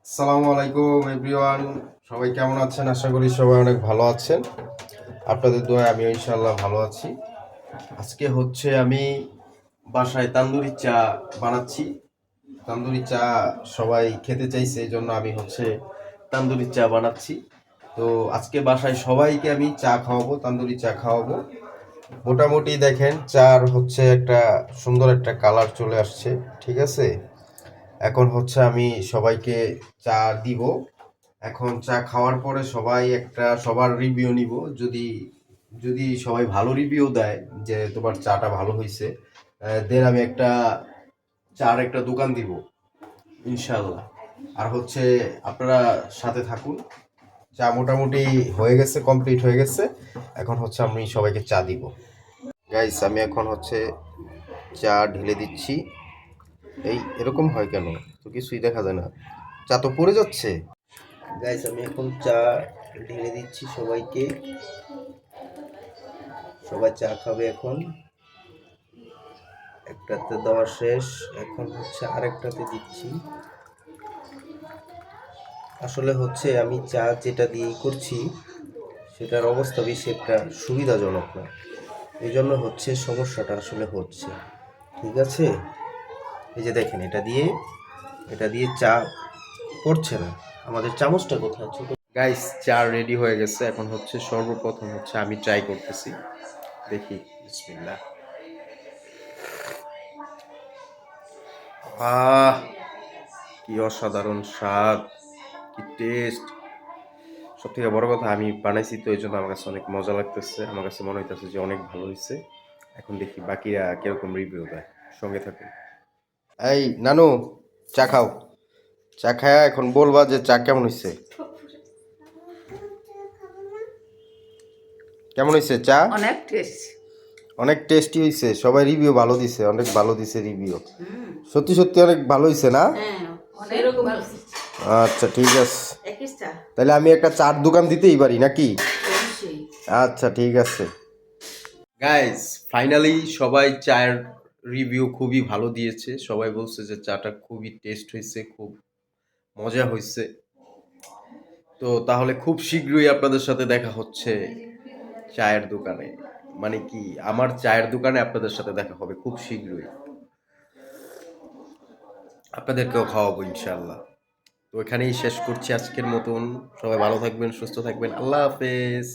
আসসালামু আলাইকুম এভরিওয়ান, সবাই কেমন আছেন? আশা করি সবাই অনেক ভালো আছেন। আপনাদের দোয়ায় আমিও ইনশাআল্লাহ ভালো আছি। আজকে হচ্ছে আমি বাসায় তান্দুরি চা বানাচ্ছি। তান্দুরি চা সবাই খেতে চাইছে, এই জন্য আমি হচ্ছে তান্দুরি চা বানাচ্ছি। তো আজকে বাসায় সবাইকে আমি চা খাওয়াবো, তান্দুরি চা খাওয়াবো। মোটামুটি দেখেন চার হচ্ছে একটা সুন্দর একটা কালার চলে আসছে, ঠিক আছে। এখন হচ্ছে আমি সবাইকে চা দিব। এখন চা খাওয়ার পরে সবাই একটা সবার রিভিউ নিব। যদি যদি সবাই ভালো রিভিউ দেয় যে তোমার চাটা ভালো হয়েছে, দেন আমি একটা চার একটা দোকান দিব ইনশাল্লাহ। আর হচ্ছে আপনারা সাথে থাকুন। চা মোটামুটি হয়ে গেছে, কমপ্লিট হয়ে গেছে। এখন হচ্ছে আমি সবাইকে চা দিব। গাইস, আমি এখন হচ্ছে চা ঢেলে দিচ্ছি। এই এরকম হয় কেন? তো কিছুই দেখা যায় না, চা তো পড়ে যাচ্ছে। গাইস, আমি এখন চা ঢেলে দিচ্ছি সবাইকে। সবাই চা খাবে এখন। একটাতে দেওয়া শেষ, এখন হচ্ছে আরেকটাতে দিচ্ছি। আসলে হচ্ছে আমি চা যেটা দিয়েই করছি সেটার অবস্থা বেশি একটা সুবিধাজনক না, এই জন্য হচ্ছে সমস্যাটা আসলে হচ্ছে। ঠিক আছে, এই যে দেখেন এটা দিয়ে চা পড়ছে না। আমাদের চামচটা কোথায়? ছোট গাইস, চা রেডি হয়ে গেছে। এখন হচ্ছে সর্বপ্রথম হচ্ছে আমি ট্রাই করতেছি, দেখি। বিসমিল্লাহ। আহ, কি অসাধারণ স্বাদ, কি টেস্ট! সব থেকে বড় কথা, আমি বানাইছি তো এই জন্য আমার কাছে অনেক মজা লাগতেছে। আমার কাছে মনে হইতেছে যে অনেক ভালো হয়েছে। এখন দেখি বাকিরা কিরকম রিভিউ দেয়। সঙ্গে থাকুন। এই নানু, চা খাও। চা খায়া এখন বলবা যে চা কেমন হয়েছে। কেমন হয়েছে চা? অনেক টেস্ট। অনেক টেস্টি হয়েছে। সবাই রিভিউ ভালো দিছে, অনেক ভালো দিছে রিভিউ। সত্যি সত্যি অনেক ভালো হয়েছে না? সেরকম ভালো। আচ্ছা ঠিক আছে, একই চা। তাহলে আমি একটা চার দোকান দিতেই পারি নাকি? অবশ্যই। আচ্ছা ঠিক আছে। গাইস, ফাইনালি সবাই চায়ের রিভিউ খুবই ভালো দিয়েছে। সবাই বলছে যে চাটা খুবই টেস্ট হয়েছে, খুব মজা হয়েছে। তো তাহলে খুব শীঘ্রই আপনাদের সাথে দেখা হচ্ছে চায়ের দোকানে। মানে কি, আমার চায়ের দোকানে আপনাদের সাথে দেখা হবে খুব শীঘ্রই। আপনাদেরকেও খাওয়াবো ইনশাল্লাহ। তো এখানেই শেষ করছি আজকের মতন। সবাই ভালো থাকবেন, সুস্থ থাকবেন। আল্লাহ হাফেজ।